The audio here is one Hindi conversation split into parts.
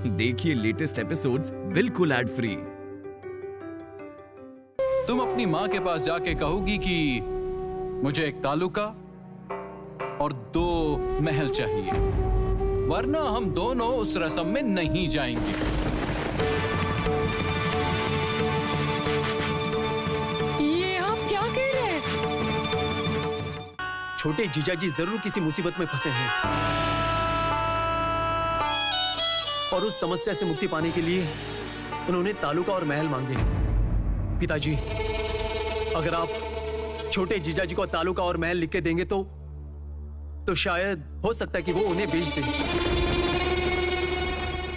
देखिए लेटेस्ट एपिसोड्स बिल्कुल एड फ्री। तुम अपनी माँ के पास जाके कहोगी कि मुझे एक तालुका और 2 महल चाहिए, वरना हम दोनों उस रस्म में नहीं जाएंगे। ये आप क्या कह रहे हैं? छोटे जीजाजी जरूर किसी मुसीबत में फंसे हैं और उस समस्या से मुक्ति पाने के लिए उन्होंने तालुका और महल मांगे हैं। पिताजी, अगर आप छोटे जीजाजी को तालुका और महल लिख के देंगे तो शायद हो सकता है कि वो उन्हें बेच दें।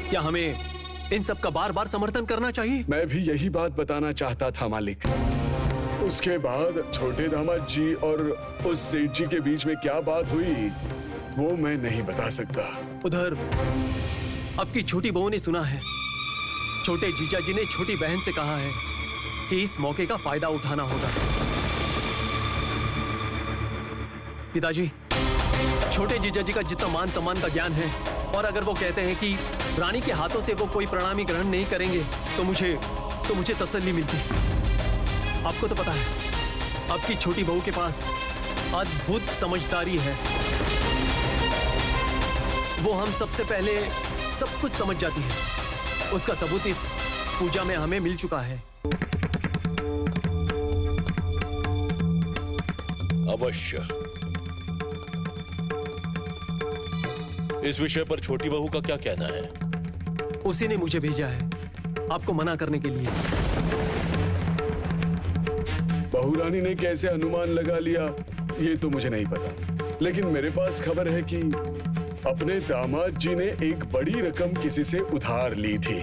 क्या हमें इन सब का बार बार समर्थन करना चाहिए? मैं भी यही बात बताना चाहता था मालिक। उसके बाद छोटे दामाद जी और उस सेठ जी के बीच में क्या बात हुई वो मैं नहीं बता सकता। उधर आपकी छोटी बहू ने सुना है, छोटे जीजाजी ने छोटी बहन से कहा है कि इस मौके का फायदा उठाना होगा। पिताजी, छोटे जीजाजी का जितना मान सम्मान का ज्ञान है और अगर वो कहते हैं कि रानी के हाथों से वो कोई प्रणामी ग्रहण नहीं करेंगे तो मुझे तसल्ली मिलती। आपको तो पता है, आपकी छोटी बहू के पास अद्भुत समझदारी है। वो हम सबसे पहले सब कुछ समझ जाती है। उसका सबूत इस पूजा में हमें मिल चुका है। अवश्य। इस विषय पर छोटी बहू का क्या कहना है? उसी ने मुझे भेजा है आपको मना करने के लिए। बहू रानी ने कैसे अनुमान लगा लिया ये तो मुझे नहीं पता, लेकिन मेरे पास खबर है कि अपने दामाद जी ने एक बड़ी रकम किसी से उधार ली थी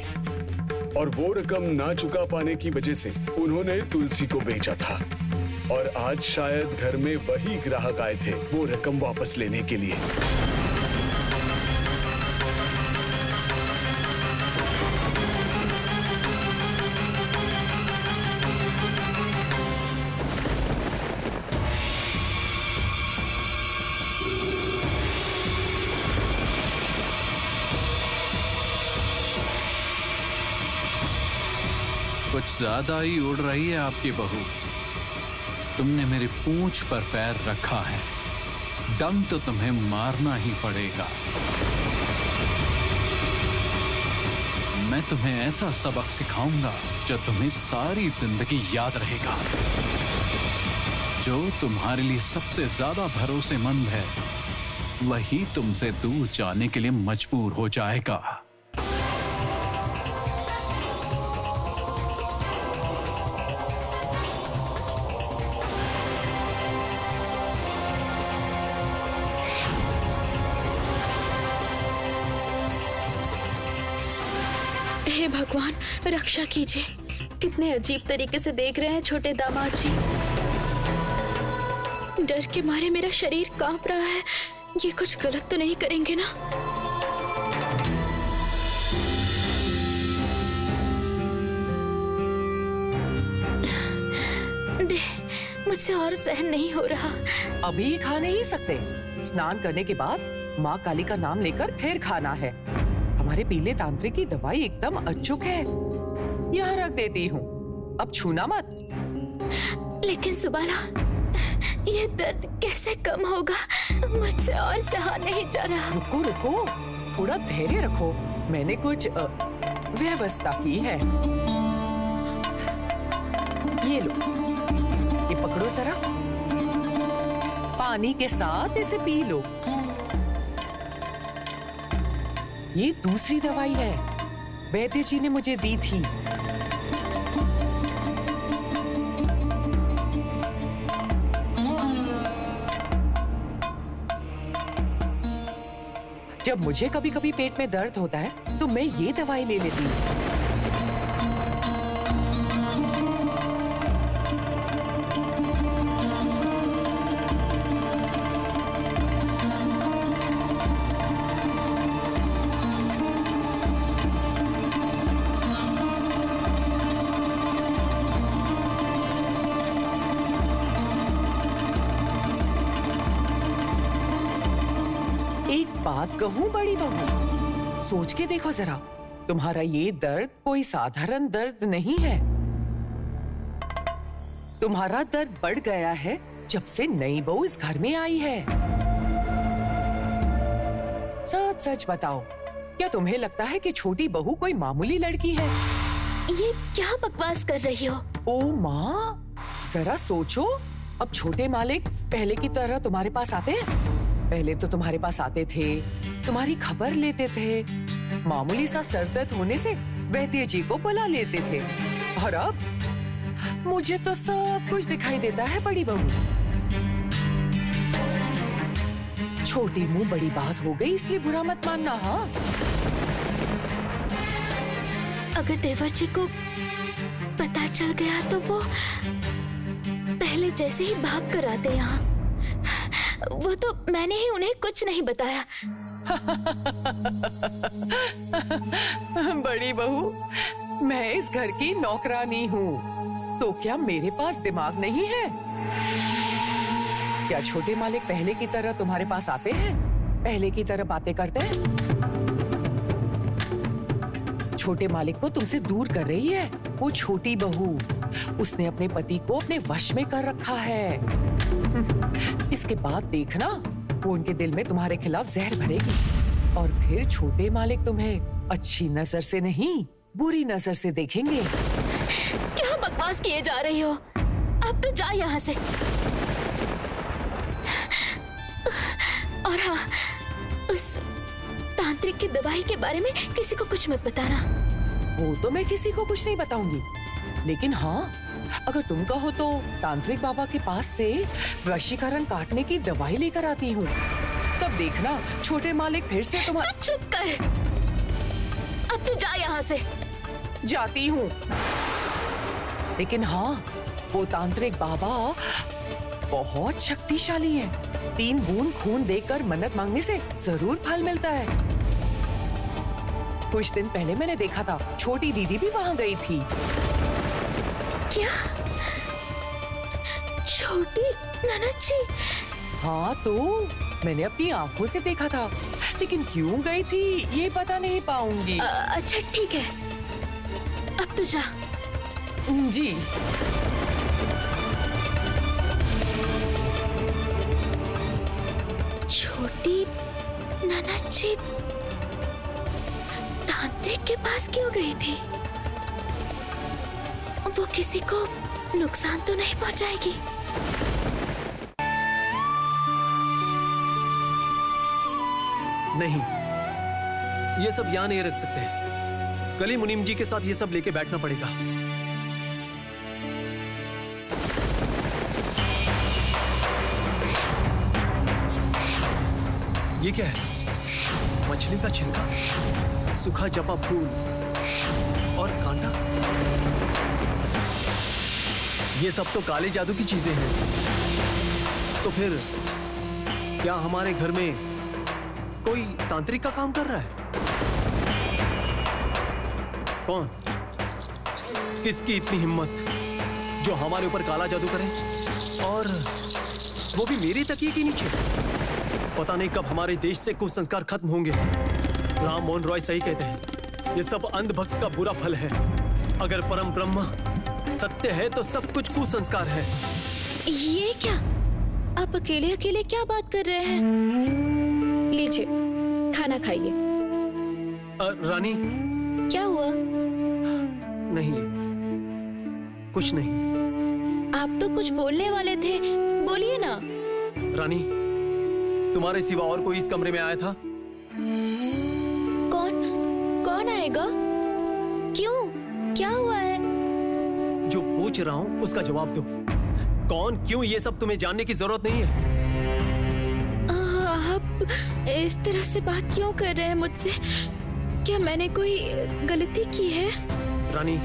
और वो रकम ना चुका पाने की वजह से उन्होंने तुलसी को बेचा था और आज शायद घर में वही ग्राहक आए थे वो रकम वापस लेने के लिए। कुछ ज्यादा ही उड़ रही है आपकी बहू। तुमने मेरी पूंछ पर पैर रखा है, डंक तो तुम्हें मारना ही पड़ेगा। मैं तुम्हें ऐसा सबक सिखाऊंगा जो तुम्हें सारी जिंदगी याद रहेगा। जो तुम्हारे लिए सबसे ज्यादा भरोसेमंद है वही तुमसे दूर जाने के लिए मजबूर हो जाएगा। हे भगवान, रक्षा कीजिए। कितने अजीब तरीके से देख रहे हैं छोटे दामाद जी। डर के मारे मेरा शरीर कांप रहा है। ये कुछ गलत तो नहीं करेंगे ना? मुझसे और सहन नहीं हो रहा। अभी खा नहीं सकते। स्नान करने के बाद माँ काली का नाम लेकर फिर खाना है। हमारे पीले तांत्रिक की दवाई एकदम अचूक है। यहाँ रख देती हूँ, अब छूना मत। लेकिन सुबाला, ये दर्द कैसे कम होगा? मुझसे और सहा नहीं जा रहा। रुको रुको, थोड़ा धैर्य रखो। मैंने कुछ व्यवस्था की है। ये लो, ये पकड़ो जरा। पानी के साथ इसे पी लो। ये दूसरी दवाई है, वैद्य जी ने मुझे दी थी। जब मुझे कभी कभी पेट में दर्द होता है तो मैं ये दवाई ले लेती हूँ। बात कहूं बड़ी बहू, सोच के देखो जरा, तुम्हारा ये दर्द कोई साधारण दर्द नहीं है। तुम्हारा दर्द बढ़ गया है जब से नई बहू इस घर में आई है। सच सच बताओ, क्या तुम्हें लगता है कि छोटी बहू कोई मामूली लड़की है? ये क्या बकवास कर रही हो? ओ माँ, जरा सोचो, अब छोटे मालिक पहले की तरह तुम्हारे पास आते हैं? पहले तो तुम्हारे पास आते थे, तुम्हारी खबर लेते थे, मामूली सा सर दर्द होने से वैद्य जी को बुला लेते थे। और अब मुझे तो सब कुछ दिखाई देता है बड़ी बहू। छोटी मुंह बड़ी बात हो गई, इसलिए बुरा मत मानना। हाँ, अगर देवर जी को पता चल गया तो वो पहले जैसे ही भाग कर आते यहाँ। वो तो मैंने ही उन्हें कुछ नहीं बताया। बड़ी बहू, मैं इस घर की नौकरानी हूँ, तो क्या मेरे पास दिमाग नहीं है? क्या छोटे मालिक पहले की तरह तुम्हारे पास आते हैं? पहले की तरह बातें करते हैं? छोटे मालिक को तुमसे दूर कर रही है वो छोटी बहू। उसने अपने पति को अपने वश में कर रखा है। इसके बाद देखना, वो उनके दिल में तुम्हारे खिलाफ जहर भरेगी और फिर छोटे मालिक तुम्हें अच्छी नजर से नहीं, बुरी नजर से देखेंगे। क्या बकवास किए जा रही हो? अब तो जा यहाँ से। और हाँ, उस तांत्रिक की दवाई के बारे में किसी को कुछ मत बताना। वो तो मैं किसी को कुछ नहीं बताऊंगी, लेकिन हाँ, अगर तुम कहो तो तांत्रिक बाबा के पास से वशीकरण काटने की दवाई लेकर आती हूँ। तब देखना छोटे मालिक फिर से तुम्हारा। तू चुप कर, अब तू जा यहाँ से। जाती हूँ, लेकिन हाँ, वो तांत्रिक बाबा बहुत शक्तिशाली है। 3 बूंद खून देकर मन्नत मांगने से जरूर फल मिलता है। कुछ दिन पहले मैंने देखा था, छोटी दीदी भी वहाँ गई थी। क्या? छोटी ननद जी? हाँ, तो मैंने अपनी आंखों से देखा था, लेकिन क्यों गई थी ये पता नहीं पाऊंगी। अच्छा ठीक है, अब तो जा। जी। छोटी ननद जी तांत्रिक के पास क्यों गई थी? वो किसी को नुकसान तो नहीं पहुंचाएगी? नहीं, ये सब यहाँ नहीं रख सकते। कल ही मुनीम जी के साथ ये सब लेके बैठना पड़ेगा। ये क्या है? मछली का छिलका, सूखा जपा फूल और कांटा। ये सब तो काले जादू की चीजें हैं। तो फिर क्या हमारे घर में कोई तांत्रिक का काम कर रहा है? कौन? किसकी इतनी हिम्मत जो हमारे ऊपर काला जादू करे, और वो भी मेरी तकिए के नीचे? पता नहीं कब हमारे देश से कुसंस्कार खत्म होंगे। राम मोहन रॉय सही कहते हैं, ये सब अंधभक्त का बुरा फल है। अगर परम ब्रह्म सत्य है तो सब कुछ कुसंस्कार है। ये क्या? आप अकेले अकेले क्या बात कर रहे हैं? लीजिए, खाना खाइए। रानी, क्या हुआ? नहीं, कुछ नहीं। आप तो कुछ बोलने वाले थे, बोलिए ना। रानी, तुम्हारे सिवा और कोई इस कमरे में आया था? कौन आएगा? क्यों? क्या हुआ है? जो पूछ रहा हूँ उसका जवाब दो। कौन, क्यों, ये सब तुम्हें जानने की जरूरत नहीं है। आप इस तरह से बात क्यों कर रहे हैं मुझसे? क्या मैंने कोई गलती की है? रानी,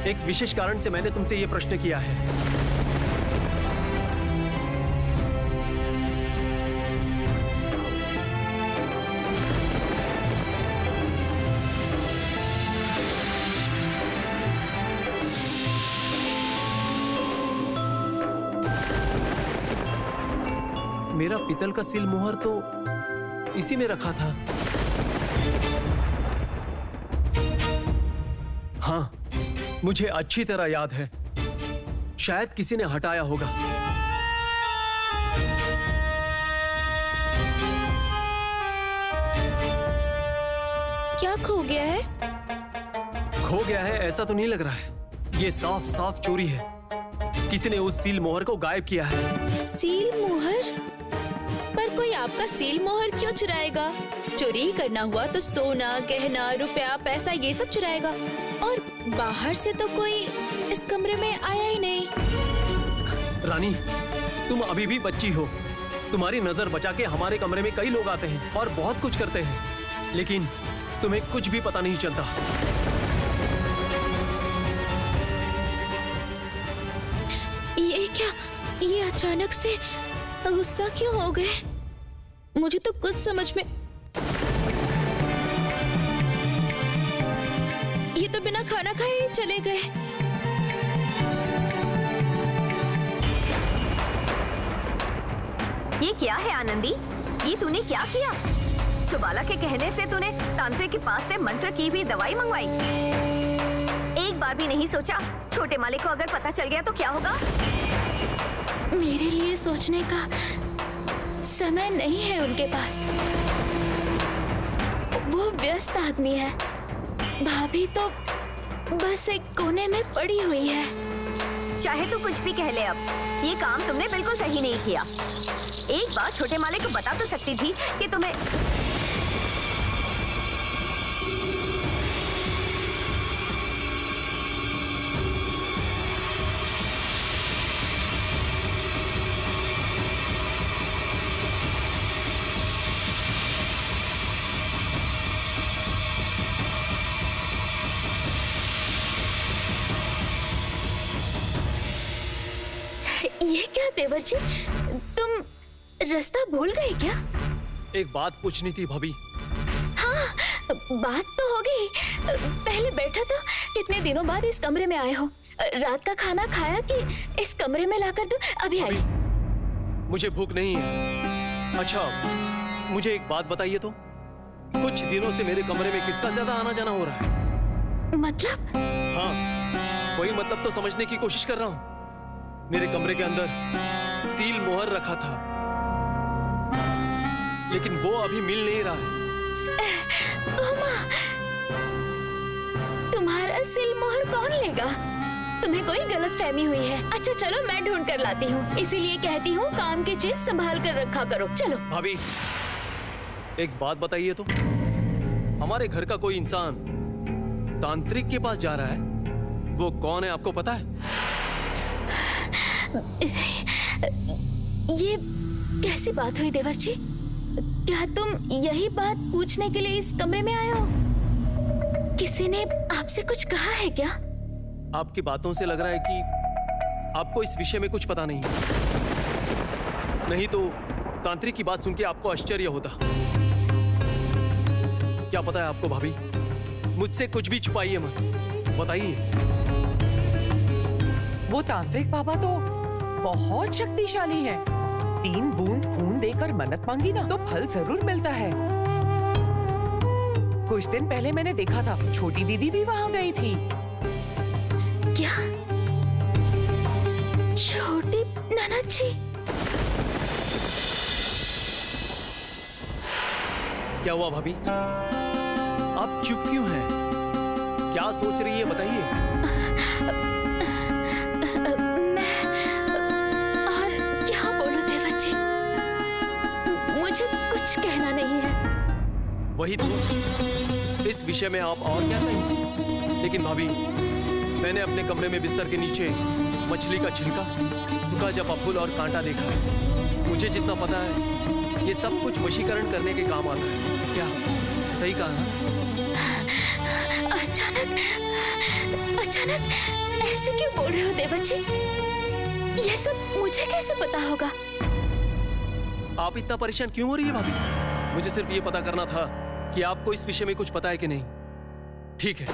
एक विशेष कारण से मैंने तुमसे ये प्रश्न किया है। मेरा पीतल का सील मुहर तो इसी में रखा था। मुझे अच्छी तरह याद है, शायद किसी ने हटाया होगा। क्या खो गया है? खो गया है ऐसा तो नहीं लग रहा है, ये साफ साफ चोरी है। किसी ने उस सील मोहर को गायब किया है। सील मोहर? पर कोई आपका सील मोहर क्यों चुराएगा? चोरी ही करना हुआ तो सोना, गहना, रुपया, पैसा ये सब चुराएगा। और बाहर से तो कोई इस कमरे में आया ही नहीं। रानी, तुम अभी भी बच्ची हो। तुम्हारी नजर बचा के हमारे कमरे में कई लोग आते हैं और बहुत कुछ करते हैं, लेकिन तुम्हें कुछ भी पता नहीं चलता। ये क्या? ये अचानक से गुस्सा क्यों हो गए? मुझे तो कुछ समझ में। ये तो बिना खाना खाए ही चले गए। ये क्या है आनंदी? ये तूने क्या किया? सुबाला के कहने से तूने तांत्रिक के पास से मंत्र की हुई दवाई मंगवाई। एक बार भी नहीं सोचा छोटे मालिक को अगर पता चल गया तो क्या होगा? मेरे लिए सोचने का समय नहीं है उनके पास। वो व्यस्त आदमी है। भाभी तो बस एक कोने में पड़ी हुई है। चाहे तू कुछ भी कह ले, अब ये काम तुमने बिल्कुल सही नहीं किया। एक बार छोटे मालिक को बता तो सकती थी कि तुम्हें। ये क्या देवर जी, तुम रास्ता भूल गए क्या? एक बात पूछनी थी भाभी। हाँ, बात तो होगी। पहले बैठो तो। कितने दिनों बाद इस कमरे में आए हो? रात का खाना खाया कि इस कमरे में लाकर दूं? अभी आई। मुझे भूख नहीं है। अच्छा, मुझे एक बात बताइए तो, कुछ दिनों से मेरे कमरे में किसका ज्यादा आना जाना हो रहा है? मतलब? हाँ, वही मतलब तो समझने की कोशिश कर रहा हूँ। मेरे कमरे के अंदर सील मोहर रखा था, लेकिन वो अभी मिल नहीं रहा है। तुम्हारा सील मोहर कौन लेगा? तुम्हें कोई गलतफहमी हुई है। अच्छा चलो, मैं ढूंढ कर लाती हूँ। इसीलिए कहती हूँ काम की चीज संभाल कर रखा करो। चलो। भाभी, एक बात बताइए तो, हमारे घर का कोई इंसान तांत्रिक के पास जा रहा है, वो कौन है आपको पता है? ये कैसी बात हुई देवर जी? क्या तुम यही बात पूछने के लिए इस कमरे में आए हो? किसी ने आपसे कुछ कहा है क्या? आपकी बातों से लग रहा है कि आपको इस विषय में कुछ पता नहीं। नहीं तो तांत्रिक की बात सुन के आपको आश्चर्य होता। क्या पता है आपको भाभी? मुझसे कुछ भी छुपाइए मत, बताइए। वो तांत्रिक बाबा तो बहुत शक्तिशाली है। 3 बूंद खून देकर मन्नत मांगी ना तो फल जरूर मिलता है। कुछ दिन पहले मैंने देखा था, छोटी दीदी भी वहाँ गई थी। क्या? छोटी ननद जी? क्या हुआ भाभी? आप चुप क्यों हैं? क्या सोच रही है बताइए। कुछ कहना नहीं है। वही तो, इस विषय में आप और क्या कहें? लेकिन भाभी, मैंने अपने कमरे में बिस्तर के नीचे मछली का छिलका, सूखा जपा फूल और कांटा देखा। मुझे जितना पता है, ये सब कुछ वशीकरण करने के काम आता है। क्या सही कहा ना? अचानक ऐसे क्यों बोल रहे हो देवर जी? ये सब मुझे कैसे पता होगा? आप इतना परेशान क्यों हो रही है भाभी? मुझे सिर्फ ये पता करना था कि आपको इस विषय में कुछ पता है कि नहीं। ठीक है।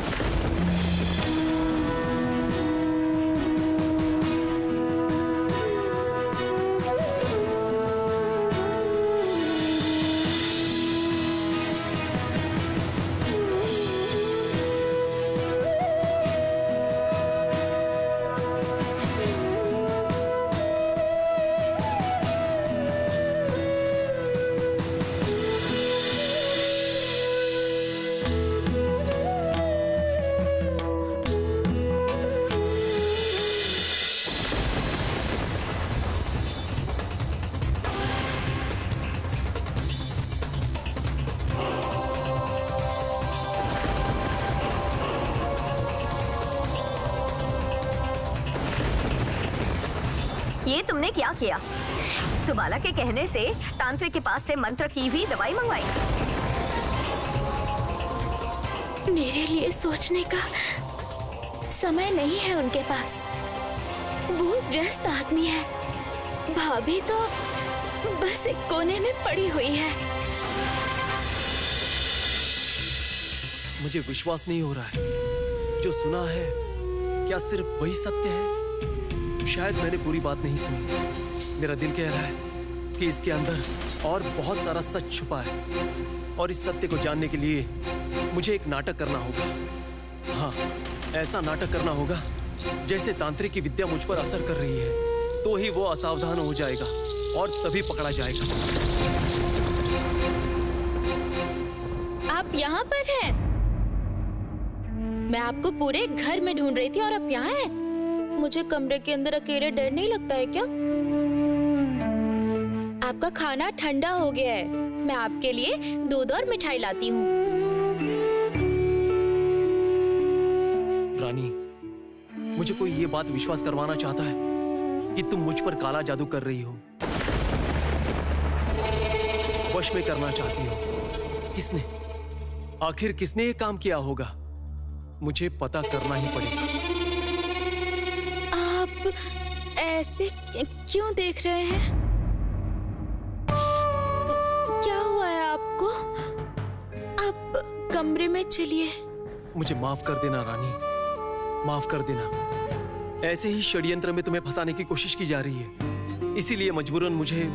ये तुमने क्या किया? सुबाला के कहने से तांत्रिक के पास से मंत्र की हुई दवाई मंगवाई। मेरे लिए सोचने का समय नहीं है उनके पास। वो व्यस्त आदमी है। भाभी तो बस एक कोने में पड़ी हुई है। मुझे विश्वास नहीं हो रहा है। जो सुना है क्या सिर्फ वही सत्य है? शायद मैंने पूरी बात नहीं सुनी। मेरा दिल कह रहा है कि इसके अंदर और बहुत सारा सच छुपा है और इस सत्य को जानने के लिए मुझे एक नाटक करना होगा। हाँ, ऐसा नाटक करना होगा जैसे तांत्रिक की विद्या मुझ पर असर कर रही है, तो ही वो असावधान हो जाएगा और तभी पकड़ा जाएगा। आप यहाँ पर हैं? मैं आपको पूरे घर में ढूंढ रही थी और आप यहाँ हैं? मुझे कमरे के अंदर अकेले डर नहीं लगता है क्या? आपका खाना ठंडा हो गया है। मैं आपके लिए दूध और मिठाई लाती हूँ। रानी, मुझे कोई ये बात विश्वास करवाना चाहता है कि तुम मुझ पर काला जादू कर रही हो, वश में करना चाहती हो। किसने, आखिर किसने ये काम किया होगा? मुझे पता करना ही पड़ेगा। आप ऐसे क्यों देख रहे हैं? क्या हुआ है आपको? आप कमरे में चलिए। मुझे माफ कर देना रानी, माफ कर देना। ऐसे ही षड्यंत्र में तुम्हें फंसाने की कोशिश की जा रही है, इसीलिए मजबूरन मुझे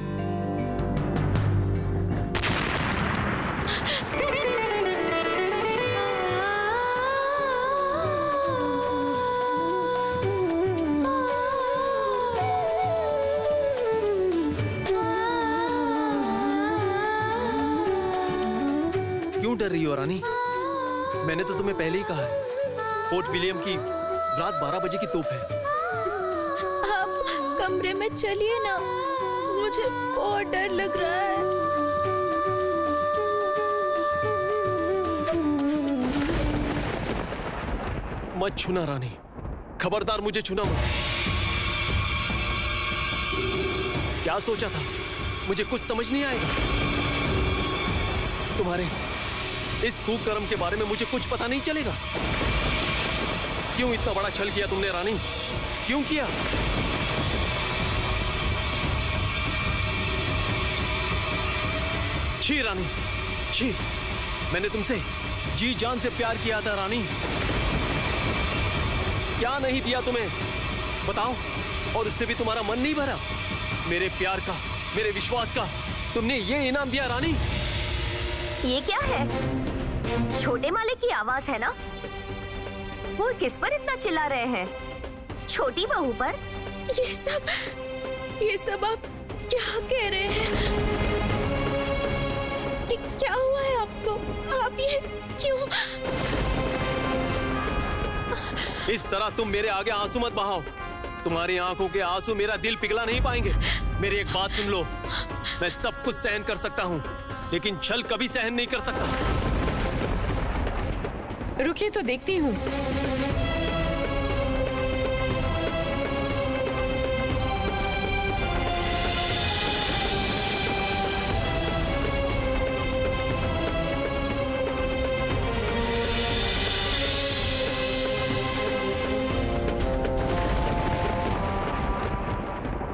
क्यों डर रही हो रानी? मैंने तो तुम्हें पहले ही कहा है, फोर्ट विलियम की रात 12 बजे की तोप है। आप कमरे में चलिए ना, मुझे बहुत डर लग रहा है। मत छूना रानी, खबरदार मुझे छूना मत। क्या सोचा था? मुझे कुछ समझ नहीं आएगा। तुम्हारे इस कुकर्म के बारे में मुझे कुछ पता नहीं चलेगा। क्यों इतना बड़ा छल किया तुमने रानी? क्यों किया? छी रानी, छी। मैंने तुमसे जी जान से प्यार किया था रानी। क्या नहीं दिया तुम्हें बताओ? और उससे भी तुम्हारा मन नहीं भरा? मेरे प्यार का, मेरे विश्वास का तुमने ये इनाम दिया रानी। ये क्या है? छोटे मालिक की आवाज है ना? वो किस पर इतना चिल्ला रहे हैं? छोटी बहू पर? ये सब आप क्या कह रहे हैं? क्या हुआ है आपको? आप ये क्यों? इस तरह तुम मेरे आगे आंसू मत बहाओ। तुम्हारी आंखों के आंसू मेरा दिल पिघला नहीं पाएंगे। मेरी एक बात सुन लो, मैं सब कुछ सहन कर सकता हूँ, लेकिन छल कभी सहन नहीं कर सकता। रुकिए तो देखती हूँ।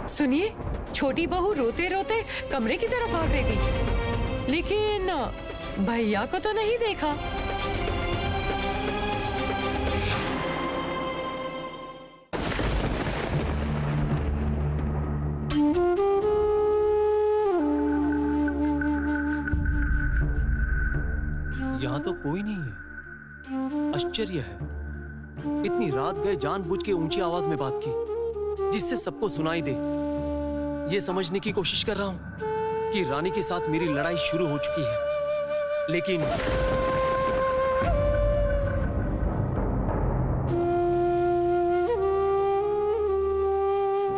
सुनिए, छोटी बहू रोते रोते कमरे की तरफ भाग रही थी, लेकिन भैया को तो नहीं देखा। यहाँ तो कोई नहीं है। आश्चर्य है, इतनी रात गए जानबूझ के ऊंची आवाज में बात की जिससे सबको सुनाई दे। ये समझने की कोशिश कर रहा हूं कि रानी के साथ मेरी लड़ाई शुरू हो चुकी है, लेकिन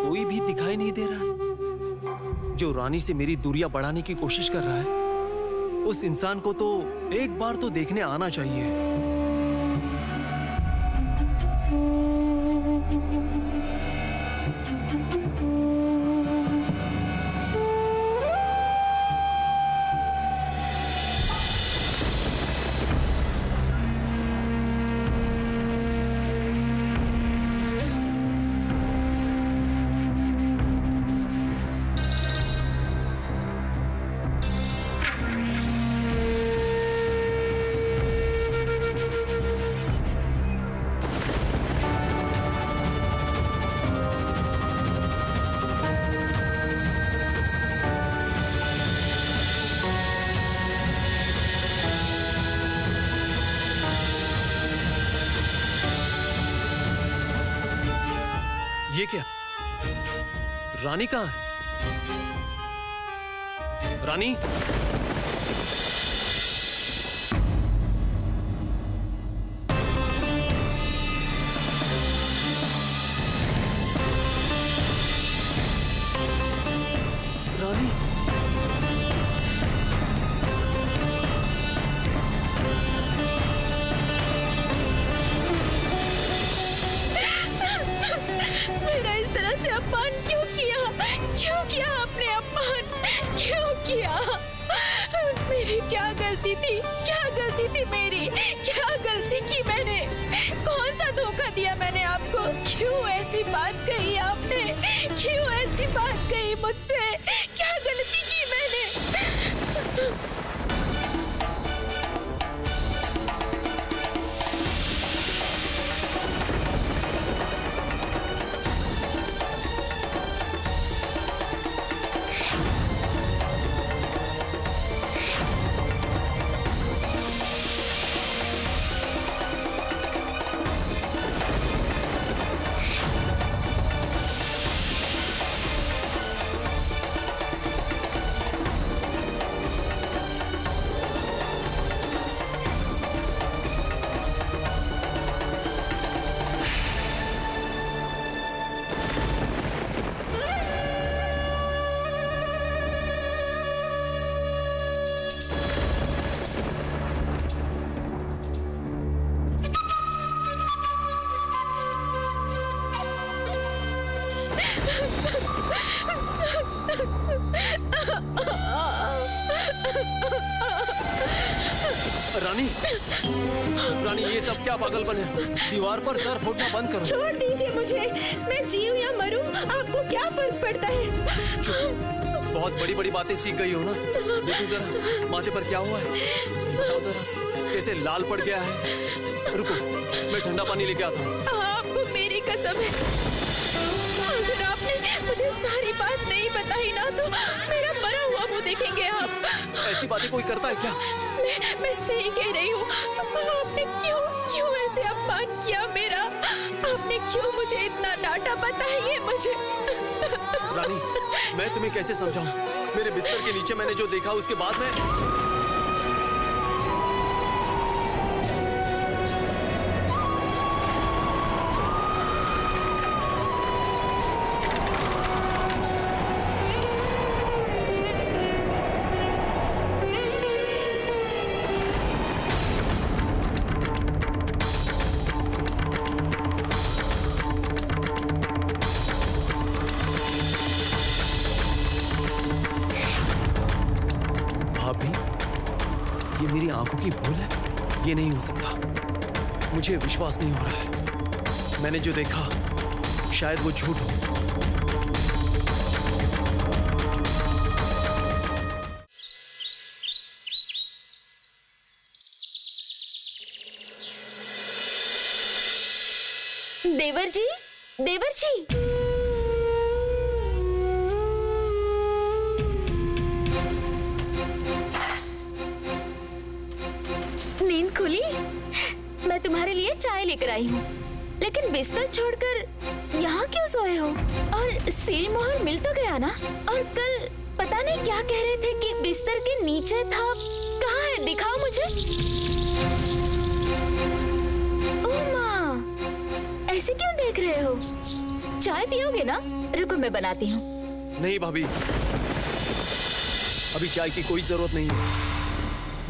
कोई भी दिखाई नहीं दे रहा है। जो रानी से मेरी दूरियां बढ़ाने की कोशिश कर रहा है, उस इंसान को तो एक बार तो देखने आना चाहिए। ये क्या? रानी कहाँ है? रानी? रानी? मेरा इस तरह से अपमान क्यों किया? क्यों किया आपने अपमान? क्यों किया? मेरी क्या गलती थी? क्या गलती थी मेरी? क्या गलती की मैंने? कौन सा धोखा दिया मैंने आपको? क्यों ऐसी बात कही आपने? क्यों ऐसी बात कही मुझसे? क्या गलती की मैंने? रानी? रानी, ये सब क्या पागलपन है? दीवार पर सर फूटना बंद करो। छोड़ दीजिए मुझे। मैं जीऊं या मरूं, आपको क्या फर्क पड़ता है? बहुत बड़ी बड़ी बातें सीख गई हो ना। देखो जरा माथे पर क्या हुआ है, बताओ जरा, कैसे लाल पड़ गया है। रुको, मैं ठंडा पानी लेके आता हूँ। आपको मेरी कसम है, अगर आपने मुझे सारी बात नहीं बताई ना तो मेरा मरा हुआ मुंह देखेंगे आप। ऐसी बातें कोई करता है क्या? मैं सही कह रही हूँ। आपने क्यों ऐसे अपमान किया मेरा? आपने क्यों मुझे इतना डांटा? बताइए मुझे। रानी, मैं तुम्हें कैसे समझाऊं? मेरे बिस्तर के नीचे मैंने जो देखा उसके बाद में ये मेरी आंखों की भूल है? ये नहीं हो सकता, मुझे विश्वास नहीं हो रहा है। मैंने जो देखा शायद वो झूठ हो। देवर जी, देवर जी, नींद खुली? मैं तुम्हारे लिए चाय लेकर आई हूँ, लेकिन बिस्तर छोड़कर यहाँ क्यों सोए हो? और सील मोहर मिल तो गया ना? और कल पता नहीं क्या कह रहे थे कि बिस्तर के नीचे था। कहाँ है? दिखाओ मुझे। ओह माँ, ऐसे क्यों देख रहे हो? चाय पियोगे ना? रुको मैं बनाती हूँ। नहीं भाभी, अभी चाय की कोई जरूरत नहीं है।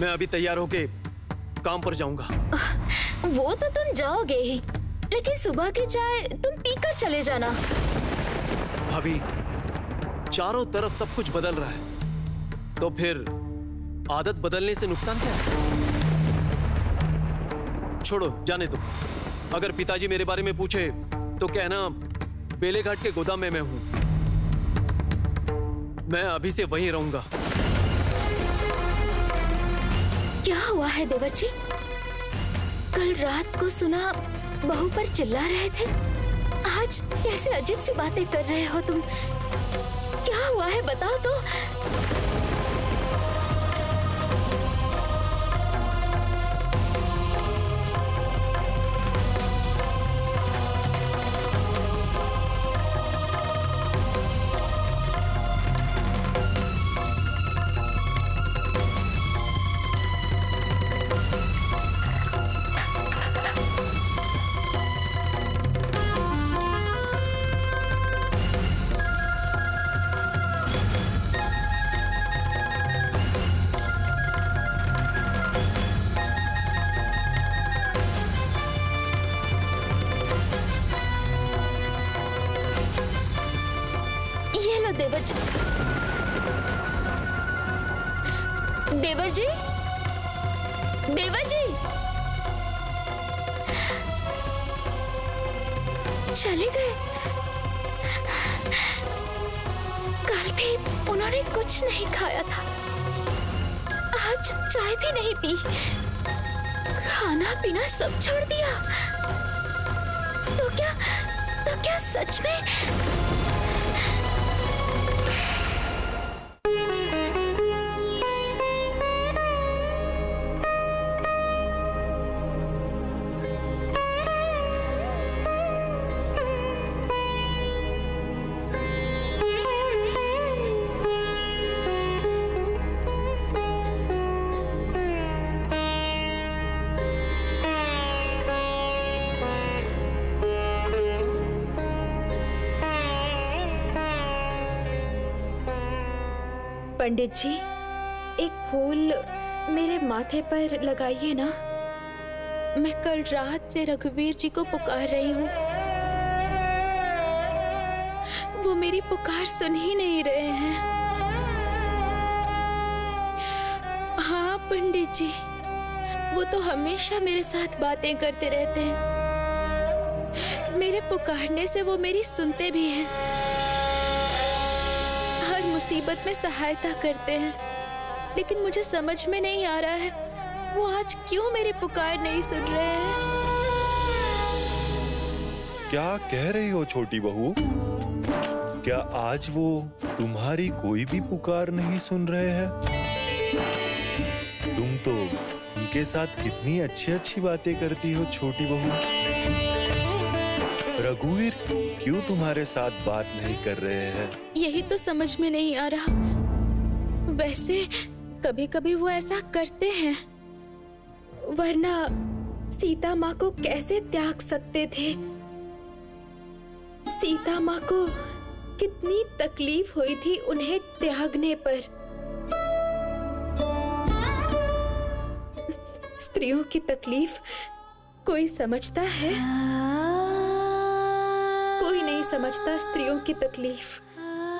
मैं अभी तैयार होके काम पर जाऊंगा। वो तो तुम जाओगे ही, लेकिन सुबह की चाय तुम पीकर चले जाना। भाभी, चारों तरफ सब कुछ बदल रहा है, तो फिर आदत बदलने से नुकसान क्या है? छोड़ो, जाने दो। अगर पिताजी मेरे बारे में पूछे तो कहना बेलेघाट के गोदाम में मैं हूं। मैं अभी से वहीं रहूंगा। क्या हुआ है देवर जी? कल रात को सुना बहू पर चिल्ला रहे थे, आज कैसे अजीब सी बातें कर रहे हो तुम? क्या हुआ है बताओ तो। देवर जी, देवर जी, देवर जी चले गए। कल भी उन्होंने कुछ नहीं खाया था, आज चाय भी नहीं पी, खाना पीना सब छोड़ दिया। तो क्या सच में? पंडित जी, एक फूल मेरे माथे पर लगाइए ना। मैं कल रात से रघुवीर जी को पुकार रही हूँ, वो मेरी पुकार सुन ही नहीं रहे हैं। हाँ पंडित जी, वो तो हमेशा मेरे साथ बातें करते रहते हैं, मेरे पुकारने से वो मेरी सुनते भी हैं, मुसीबत में सहायता करते हैं। लेकिन मुझे समझ में नहीं आ रहा है वो आज क्यों मेरी पुकार नहीं सुन रहे हैं। क्या कह रही हो छोटी बहू? क्या आज वो तुम्हारी कोई भी पुकार नहीं सुन रहे हैं? तुम तो उनके साथ कितनी अच्छी अच्छी बातें करती हो छोटी बहू। रघुवीर क्यों तुम्हारे साथ बात नहीं कर रहे हैं? यही तो समझ में नहीं आ रहा। वैसे कभी कभी वो ऐसा करते हैं, वरना सीता माँ को कैसे त्याग सकते थे? सीता माँ को कितनी तकलीफ हुई थी उन्हें त्यागने पर। स्त्रियों की तकलीफ कोई समझता है? कोई नहीं समझता स्त्रियों की तकलीफ।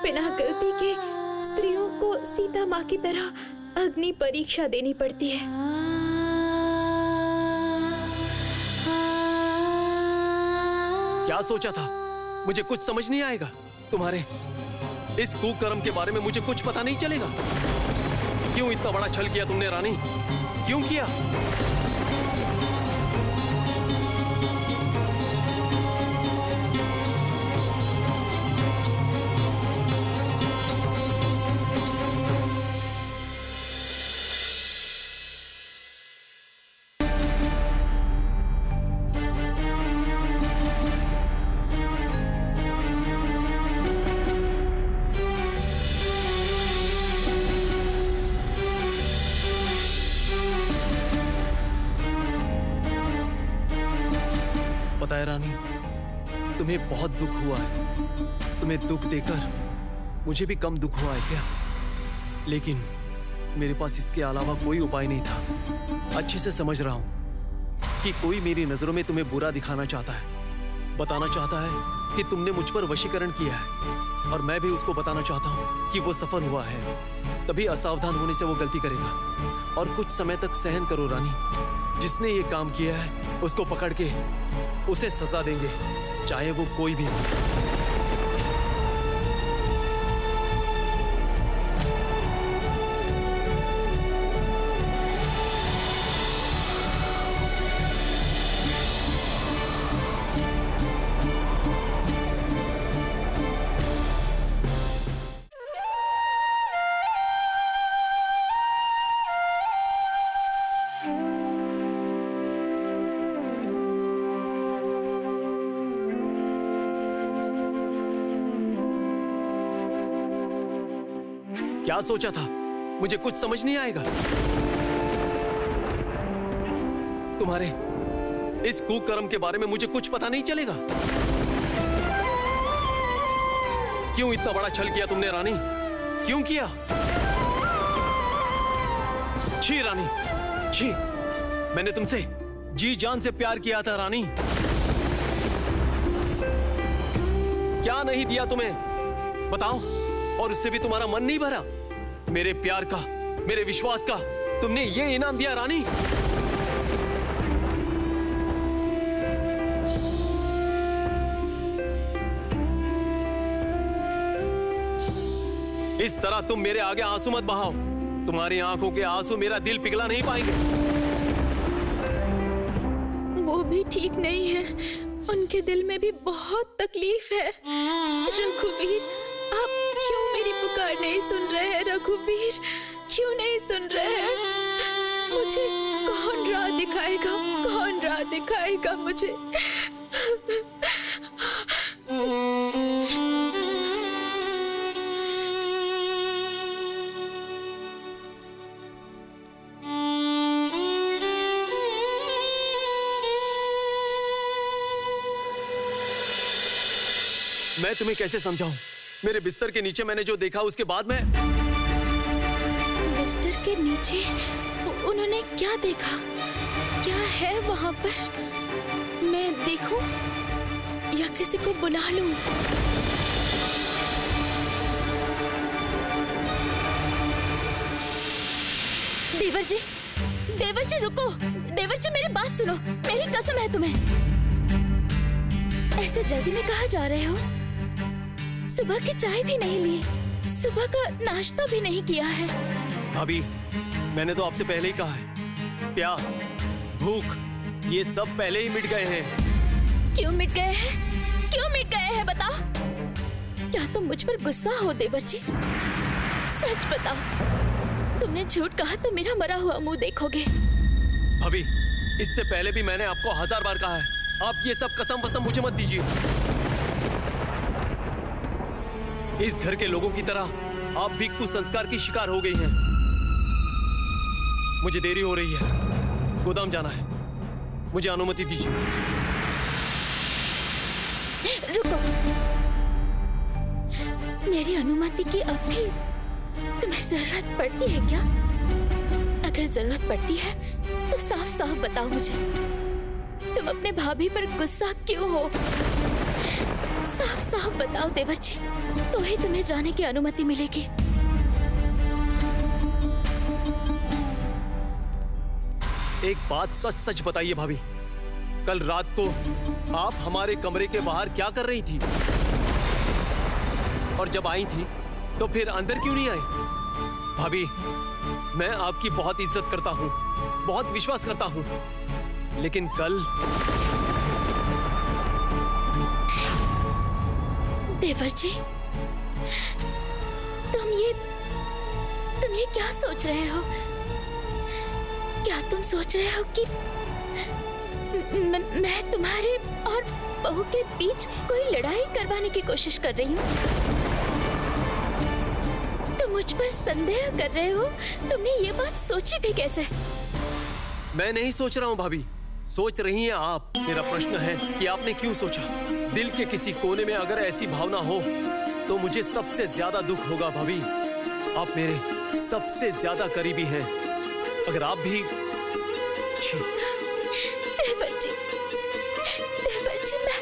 बिना गलती के स्त्रियों को सीता माँ की तरह अग्नि परीक्षा देनी पड़ती है। क्या सोचा था? मुझे कुछ समझ नहीं आएगा। तुम्हारे इस कुकर्म के बारे में मुझे कुछ पता नहीं चलेगा। क्यों इतना बड़ा छल किया तुमने रानी? क्यों किया? पता है रानी, तुम्हें बहुत दुख हुआ है। तुम्हें दुख देकर मुझे भी कम दुख हुआ है क्या? लेकिन मेरे पास इसके अलावा कोई उपाय नहीं था। अच्छे से समझ रहा हूं कि कोई मेरी नजरों में तुम्हें बुरा दिखाना चाहता है, बताना चाहता है कि तुमने मुझ पर वशीकरण किया है, और मैं भी उसको बताना चाहता हूं कि वो सफल हुआ है। तभी असावधान होने से वो गलती करेगा। और कुछ समय तक सहन करो रानी। जिसने ये काम किया है उसको पकड़ के उसे सजा देंगे, चाहे वो कोई भी हो। क्या सोचा था? मुझे कुछ समझ नहीं आएगा। तुम्हारे इस कुकर्म के बारे में मुझे कुछ पता नहीं चलेगा। क्यों इतना बड़ा छल किया तुमने रानी? क्यों किया? छी रानी, छी। मैंने तुमसे जी जान से प्यार किया था रानी। क्या नहीं दिया तुम्हें? बताओ, और उससे भी तुम्हारा मन नहीं भरा? मेरे प्यार का, मेरे विश्वास का तुमने ये इनाम दिया रानी? इस तरह तुम मेरे आगे आंसू मत बहाओ। तुम्हारी आंखों के आंसू मेरा दिल पिघला नहीं पाएंगे। वो भी ठीक नहीं है, उनके दिल में भी बहुत तकलीफ है। रघुवीर, आप क्यों मेरी पुकार नहीं सुन रहे हैं? रघुवीर, क्यों नहीं सुन रहे हैं? मुझे कौन राह दिखाएगा? कौन राह दिखाएगा मुझे? मैं तुम्हें कैसे समझाऊं? मेरे बिस्तर के नीचे मैंने जो देखा उसके बाद मैं... बिस्तर के नीचे उन्होंने क्या देखा? क्या है वहां पर? मैं देखूं या किसी को बुला लूं? देवर जी रुको। देवर जी मेरी बात सुनो, मेरी कसम है तुम्हें। ऐसे जल्दी में कहाँ जा रहे हो? सुबह की चाय भी नहीं ली, सुबह का नाश्ता भी नहीं किया है। भाभी, मैंने तो आपसे पहले ही कहा है, प्यास, भूख, ये सब पहले ही मिट गए हैं। क्यों मिट गए हैं? क्यों मिट गए हैं बताओ? क्या तुम मुझ पर गुस्सा हो देवर जी? सच बताओ, तुमने झूठ कहा तो मेरा मरा हुआ मुंह देखोगे। भाभी, इससे पहले भी मैंने आपको 1000 बार कहा है, आप ये सब कसम वसम मुझे मत दीजिए। इस घर के लोगों की तरह आप भी कुसंस्कार की शिकार हो गई हैं। मुझे देरी हो रही है, गोदाम जाना है, मुझे अनुमति दीजिए। रुको, मेरी अनुमति की अब भी तुम्हें जरूरत पड़ती है क्या? अगर जरूरत पड़ती है तो साफ साफ बताओ मुझे, तुम अपने भाभी पर गुस्सा क्यों हो? साफ साफ बताओ देवर जी, तो ही तुम्हें जाने की अनुमति मिलेगी। एक बात सच सच बताइए भाभी, कल रात को आप हमारे कमरे के बाहर क्या कर रही थी? और जब आई थी तो फिर अंदर क्यों नहीं आई? भाभी, मैं आपकी बहुत इज्जत करता हूँ, बहुत विश्वास करता हूँ, लेकिन कल... देवर जी, तुम ये क्या सोच रहे हो? क्या तुम सोच रहे हो कि मैं तुम्हारे और बहू के बीच कोई लड़ाई करवाने की कोशिश कर रही हूँ? तुम मुझ पर संदेह कर रहे हो? तुमने ये बात सोची भी कैसे? मैं नहीं सोच रहा हूँ भाभी, सोच रही हैं आप। मेरा प्रश्न है कि आपने क्यों सोचा? दिल के किसी कोने में अगर ऐसी भावना हो तो मुझे सबसे ज्यादा दुख होगा भाभी। आप मेरे सबसे ज्यादा करीबी हैं। अगर आप भी... देवर जी, मैं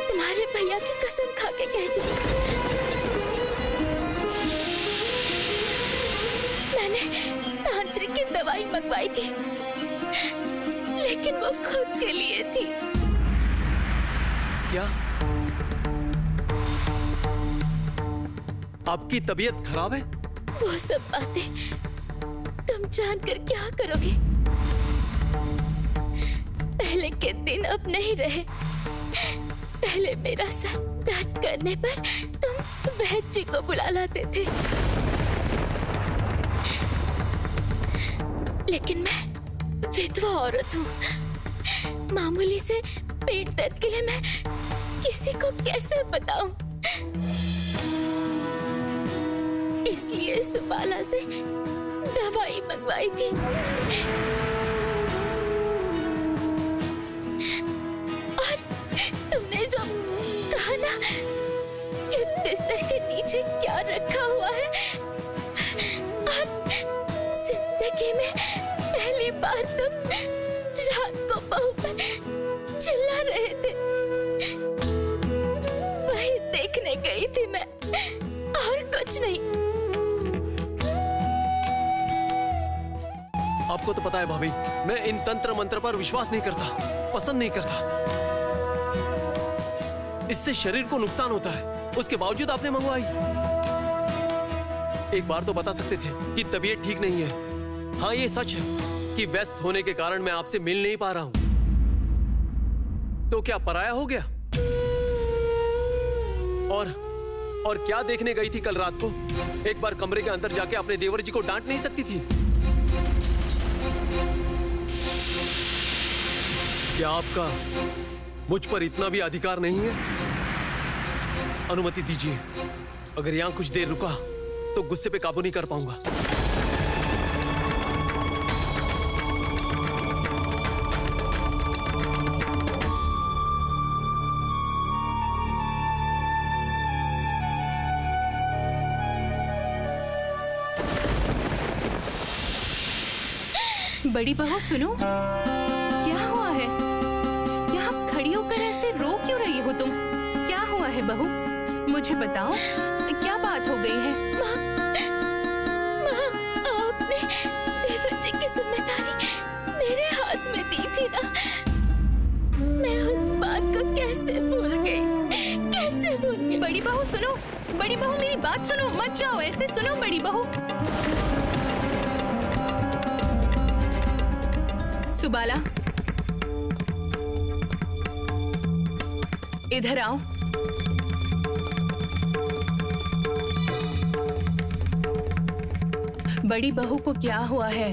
तुम्हारे भैया की कसम खा के कहती हूँ, मैंने तांत्रिक की दवाई मंगवाई थी, लेकिन वो खुद के लिए थी। क्या? आपकी तबीयत खराब है? वो सब बातें तुम जानकर क्या करोगे? पहले के दिन अब नहीं रहे। पहले मेरा सर दर्द करने पर तुम वैद्य जी को बुला लाते थे, लेकिन मैं विधवा औरत हूँ। मामूली से पेट दर्द के लिए मैं किसी को कैसे बताऊं? इसलिए सुबाला से दवाई मंगवाई थी। और तुमने जो कहा ना कि बिस्तर के नीचे क्या रखा हुआ है, और जिंदगी में पहली बार तुम रात को बहू पर चिल्ला रहे थे, वही देखने गई थी मैं। और कुछ नहीं। आपको तो पता है भाभी, मैं इन तंत्र मंत्र पर विश्वास नहीं करता, पसंद नहीं करता। इससे शरीर को नुकसान होता है, उसके बावजूद आपने मंगवाई। एक बार तो बता सकते थे कि तबीयत ठीक नहीं है। हाँ, ये सच है कि व्यस्त होने के कारण मैं आपसे मिल नहीं पा रहा हूं। तो क्या पराया हो गया? और क्या देखने गई थी कल रात को? एक बार कमरे के अंदर जाके अपने देवर जी को डांट नहीं सकती थी? क्या आपका मुझ पर इतना भी अधिकार नहीं है? अनुमति दीजिए, अगर यहां कुछ देर रुका तो गुस्से पे काबू नहीं कर पाऊंगा। बड़ी बहू सुनो, क्या हुआ है? क्या आप खड़ी होकर ऐसे रो क्यों रही हो तुम? क्या हुआ है बहू, मुझे बताओ, क्या बात हो गई है? माँ, आपने देवर जी की जिम्मेदारी मेरे हाथ में दी थी ना, मैं उस बात को कैसे भूल गई, कैसे भूल गई? बड़ी बहू सुनो, बड़ी बहू मेरी बात सुनो, मत जाओ ऐसे, सुनो बड़ी बहू। सुबाला, इधर आओ। बड़ी बहू को क्या हुआ है,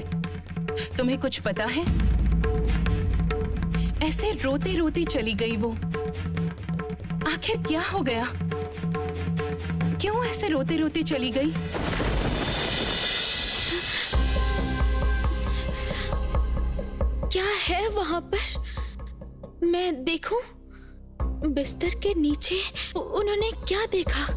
तुम्हें कुछ पता है? ऐसे रोते रोते चली गई वो, आखिर क्या हो गया? क्यों ऐसे रोते रोते चली गई? क्या है वहां पर? मैं देखूं? बिस्तर के नीचे उन्होंने क्या देखा?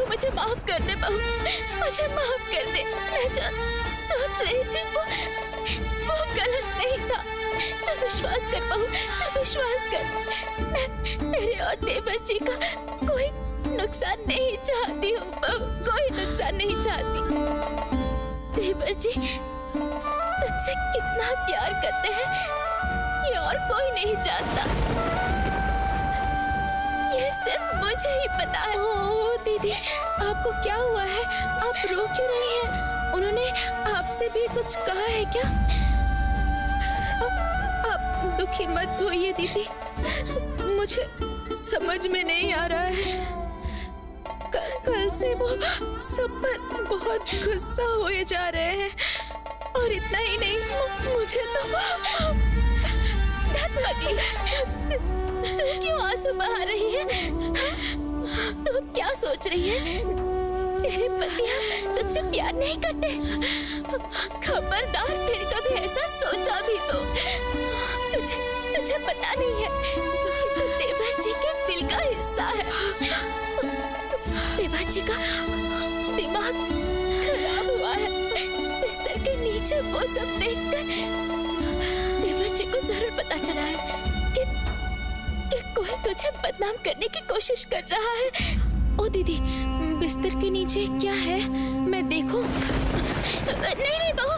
मुझे माफ कर दे बहू, मुझे माफ कर दे। मैं जो सोच रही थी वो गलत नहीं था। तो विश्वास कर बहू, तो विश्वास कर। मैं तेरे और देवर जी का कोई नुकसान नहीं चाहती हूँ बहू, कोई नुकसान नहीं चाहती। देवर जी तुझसे कितना प्यार करते हैं ये और कोई नहीं जानता, ये सिर्फ मुझे ही पता है। ओ दीदी, आपको क्या हुआ है? आप रो क्यों रही हैं? उन्होंने आपसे भी कुछ कहा है क्या? आप दुखी मत होइए दीदी, मुझे समझ में नहीं आ रहा है। कल से वो सब पर बहुत गुस्सा हुए जा रहे हैं, और इतना ही नहीं, मुझे तो तू क्यों आंसू बहा रही है? तू क्या सोच रही है? तेरे पति तुझसे प्यार नहीं करते? खबरदार फिर कभी ऐसा सोचा भी तो। तुझे पता नहीं है कि तू देवर जी के दिल का हिस्सा है। देवर जी का दिमाग खराब हुआ है। बिस्तर के नीचे वो सब देखकर देवर जी को जरूर पता चला है कि कोई तुझे बदनाम करने की कोशिश कर रहा है। ओ दीदी, बिस्तर के नीचे क्या है? मैं देखूं? नहीं बहू,